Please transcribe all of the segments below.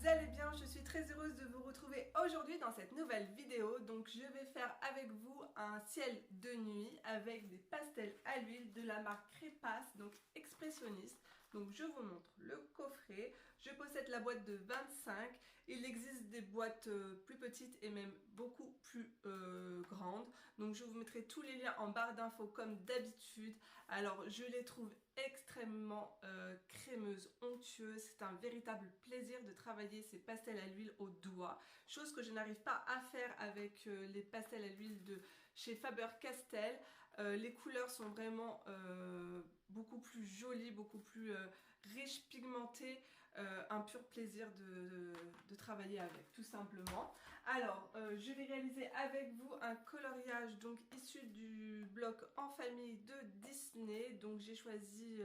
vous allez bien, je suis très heureuse de vous retrouver aujourd'hui dans cette nouvelle vidéo. Donc je vais faire avec vous un ciel de nuit avec des pastels à l'huile de la marque Crépasse, donc expressionniste. Donc je vous montre le coffret, je possède la boîte de 25, il existe des boîtes plus petites et même beaucoup plus grandes. Donc je vous mettrai tous les liens en barre d'infos comme d'habitude. Alors je les trouve extrêmement crémeuse, onctueuse. C'est un véritable plaisir de travailler ces pastels à l'huile au doigt, chose que je n'arrive pas à faire avec les pastels à l'huile de chez Faber-Castell. Les couleurs sont vraiment beaucoup plus jolies, beaucoup plus riches, pigmentées, un pur plaisir de travailler avec, tout simplement. Alors, je vais réaliser avec vous un coloriage donc issu du bloc En Famille de Disney. Donc j'ai choisi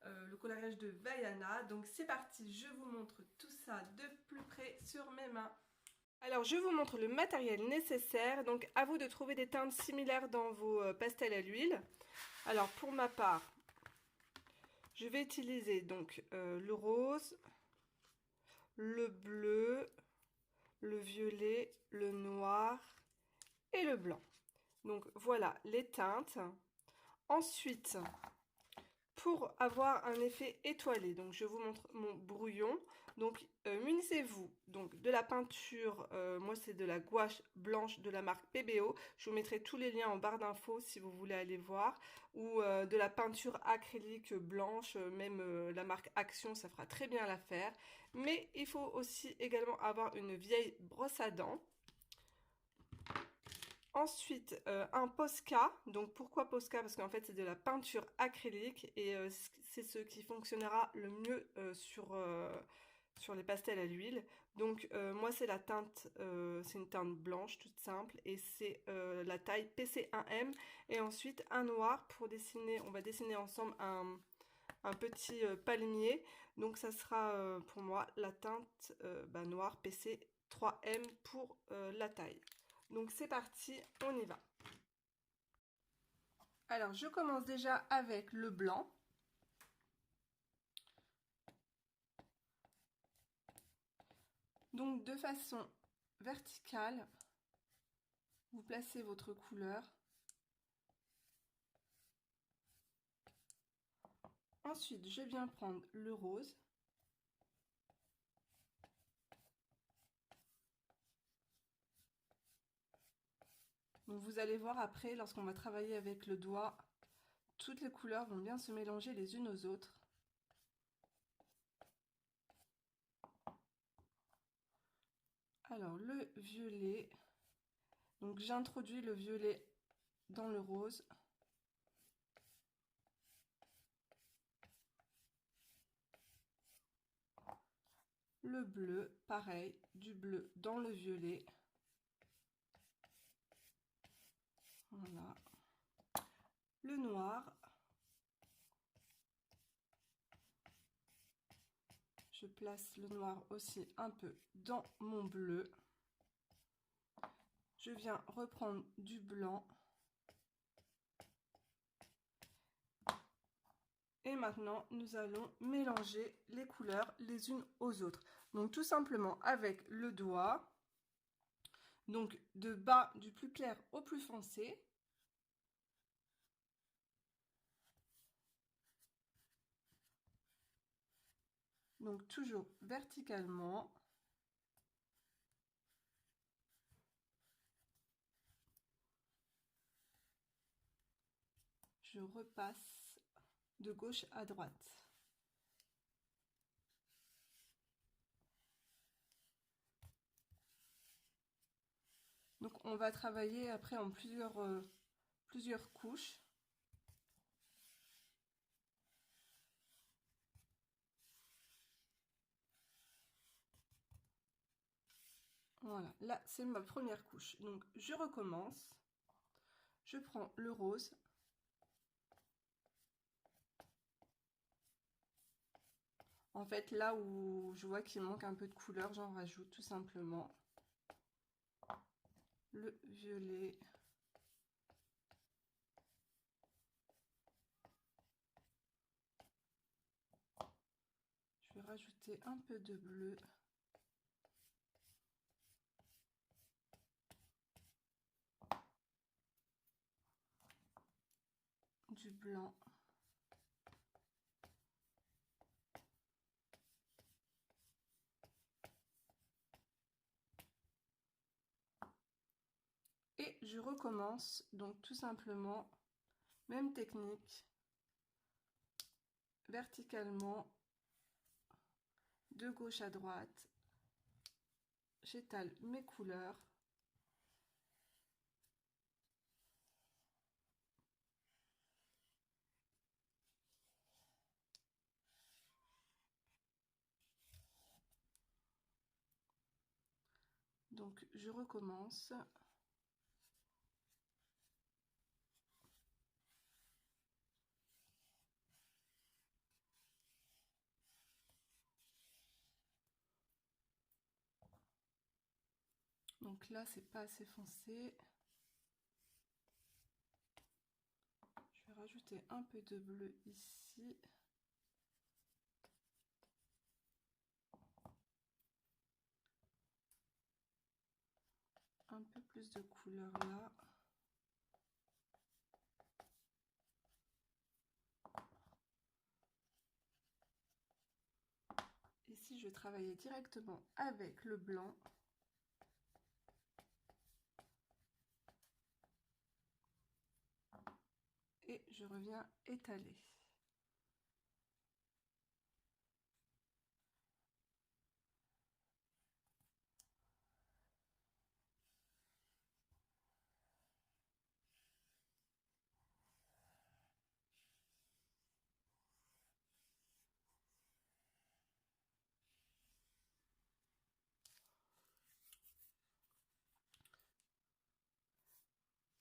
le coloriage de Vaiana. Donc c'est parti, je vous montre tout ça de plus près sur mes mains. Alors je vous montre le matériel nécessaire. Donc à vous de trouver des teintes similaires dans vos pastels à l'huile. Alors pour ma part, je vais utiliser donc le rose, le bleu, le violet, le noir et le blanc. Donc voilà les teintes. Ensuite, pour avoir un effet étoilé, donc je vous montre mon brouillon. Donc munissez-vous donc de la peinture, moi c'est de la gouache blanche de la marque PBO. Je vous mettrai tous les liens en barre d'infos si vous voulez aller voir. Ou de la peinture acrylique blanche, même la marque Action, ça fera très bien l'affaire. Mais il faut aussi également avoir une vieille brosse à dents. Ensuite, un Posca. Donc pourquoi Posca? Parce qu'en fait c'est de la peinture acrylique et c'est ce qui fonctionnera le mieux sur les pastels à l'huile. Donc moi c'est la teinte, c'est une teinte blanche toute simple et c'est la taille PC1M. Et ensuite un noir pour dessiner, on va dessiner ensemble un petit palmier. Donc ça sera pour moi la teinte noire PC3M pour la taille. Donc c'est parti, on y va. Alors je commence déjà avec le blanc. Donc de façon verticale, vous placez votre couleur. Ensuite, je viens prendre le rose. Donc vous allez voir après, lorsqu'on va travailler avec le doigt, toutes les couleurs vont bien se mélanger les unes aux autres. Alors le violet, donc j'introduis le violet dans le rose. Le bleu, pareil, du bleu dans le violet. Voilà. Le noir. Je place le noir aussi un peu dans mon bleu. Je viens reprendre du blanc. Et maintenant, nous allons mélanger les couleurs les unes aux autres. Donc tout simplement avec le doigt. Donc de bas, du plus clair au plus foncé. Donc toujours verticalement. Je repasse de gauche à droite. Donc on va travailler après en plusieurs couches. Voilà, là c'est ma première couche. Donc je recommence. Je prends le rose. En fait, là où je vois qu'il manque un peu de couleur, j'en rajoute tout simplement. Le violet. Je vais rajouter un peu de bleu. du blanc. Et je recommence, donc tout simplement, même technique, verticalement, de gauche à droite. J'étale mes couleurs. Donc je recommence. Donc là, c'est pas assez foncé. Je vais rajouter un peu de bleu ici. Un peu plus de couleur là. Ici, je vais travailler directement avec le blanc. Et je reviens étaler.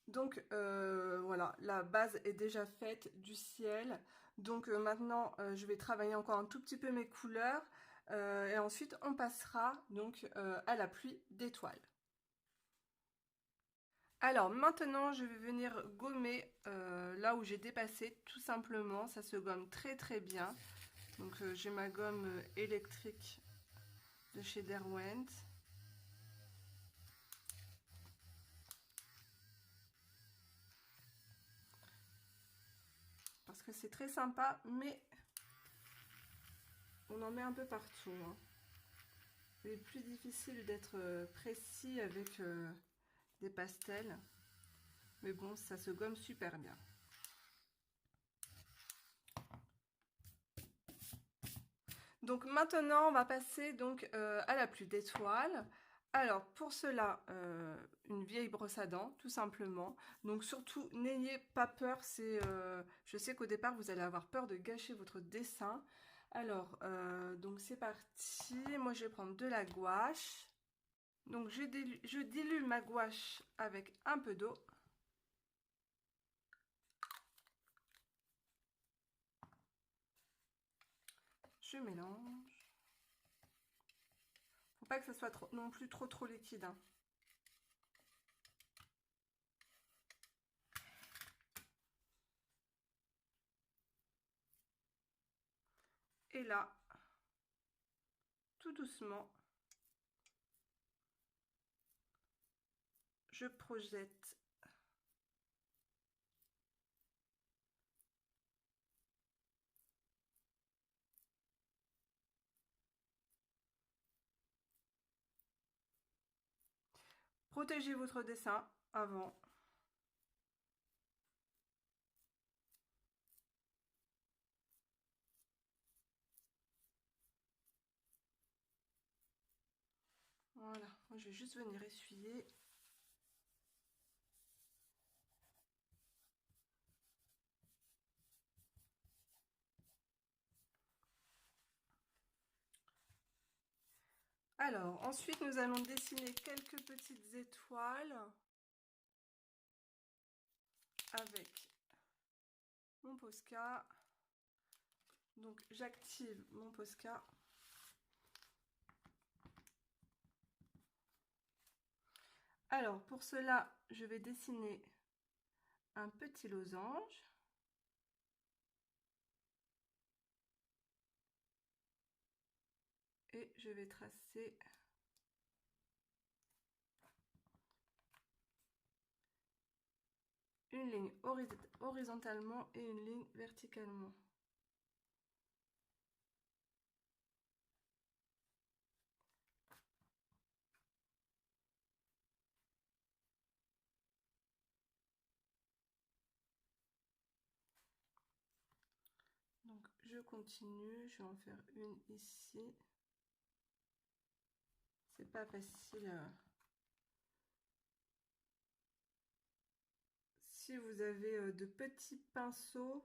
Donc voilà, la base est déjà faite du ciel. Donc maintenant, je vais travailler encore un tout petit peu mes couleurs. Et ensuite, on passera donc à la pluie d'étoiles. Alors maintenant, je vais venir gommer là où j'ai dépassé, tout simplement. Ça se gomme très très bien. Donc j'ai ma gomme électrique de chez Derwent. Parce que c'est très sympa, mais on en met un peu partout. Hein. C'est plus difficile d'être précis avec des pastels. Mais bon, ça se gomme super bien. Donc maintenant, on va passer donc à la pluie d'étoiles. Alors pour cela, une vieille brosse à dents, tout simplement. Donc surtout, n'ayez pas peur. Je sais qu'au départ, vous allez avoir peur de gâcher votre dessin. Alors, donc c'est parti. Moi, je vais prendre de la gouache. Donc je dilue ma gouache avec un peu d'eau. Je mélange. Faut pas que ça soit non plus trop liquide. Hein. Et là, tout doucement, je projette protégez votre dessin avant. Voilà, moi je vais juste venir essuyer. Alors, ensuite, nous allons dessiner quelques petites étoiles avec mon Posca. Donc, j'active mon Posca. Alors, pour cela, je vais dessiner un petit losange. Et je vais tracer une ligne horizontalement et une ligne verticalement. Donc je continue, je vais en faire une ici. C'est pas facile. Si vous avez de petits pinceaux,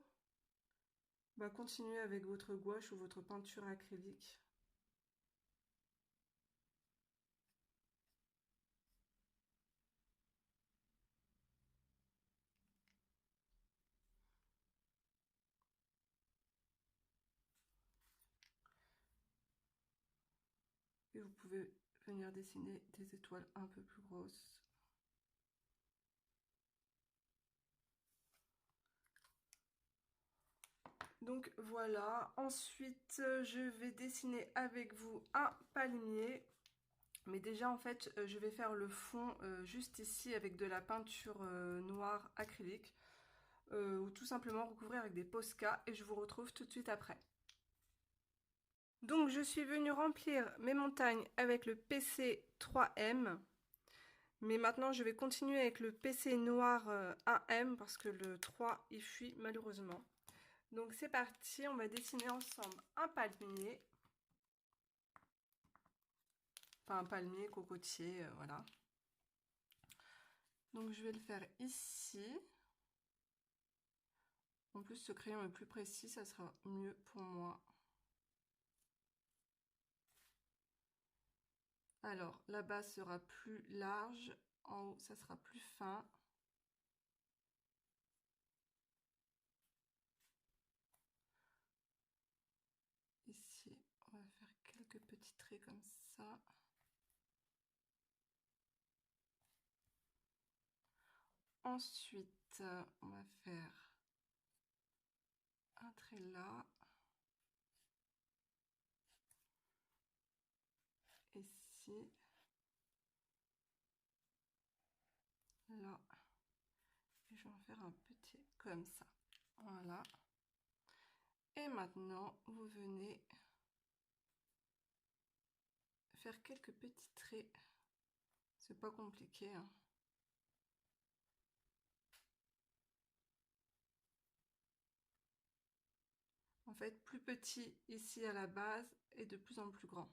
bah continuez avec votre gouache ou votre peinture acrylique. Et vous pouvez venir dessiner des étoiles un peu plus grosses. Donc voilà, ensuite je vais dessiner avec vous un palmier. Mais déjà en fait je vais faire le fond juste ici avec de la peinture noire acrylique. Ou tout simplement recouvrir avec des Posca et je vous retrouve tout de suite après. Donc je suis venue remplir mes montagnes avec le PC 3M. Mais maintenant je vais continuer avec le PC noir 1M parce que le 3 il fuit malheureusement. Donc c'est parti, on va dessiner ensemble un palmier. Enfin un palmier, cocotier, voilà. Donc je vais le faire ici. En plus ce crayon est plus précis, ça sera mieux pour moi. Alors la base sera plus large, en haut ça sera plus fin. Ici, on va faire quelques petits traits comme ça. Ensuite, on va faire un trait là. Ici. Là. Et je vais en faire un petit comme ça. Voilà. Et maintenant, vous venez faire quelques petits traits. C'est pas compliqué, hein. En fait, plus petit ici à la base et de plus en plus grand.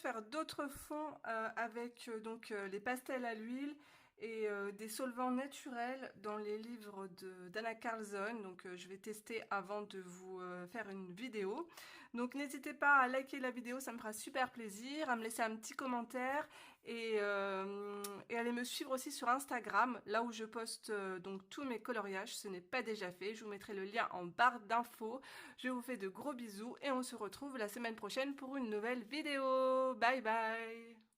Faire d'autres fonds avec les pastels à l'huile et des solvants naturels dans les livres d'Anna Karlsson. Donc je vais tester avant de vous faire une vidéo. Donc n'hésitez pas à liker la vidéo, ça me fera super plaisir, à me laisser un petit commentaire et allez me suivre aussi sur Instagram, là où je poste donc tous mes coloriages. Ce n'est pas déjà fait, je vous mettrai le lien en barre d'infos. Je vous fais de gros bisous et on se retrouve la semaine prochaine pour une nouvelle vidéo. Bye bye.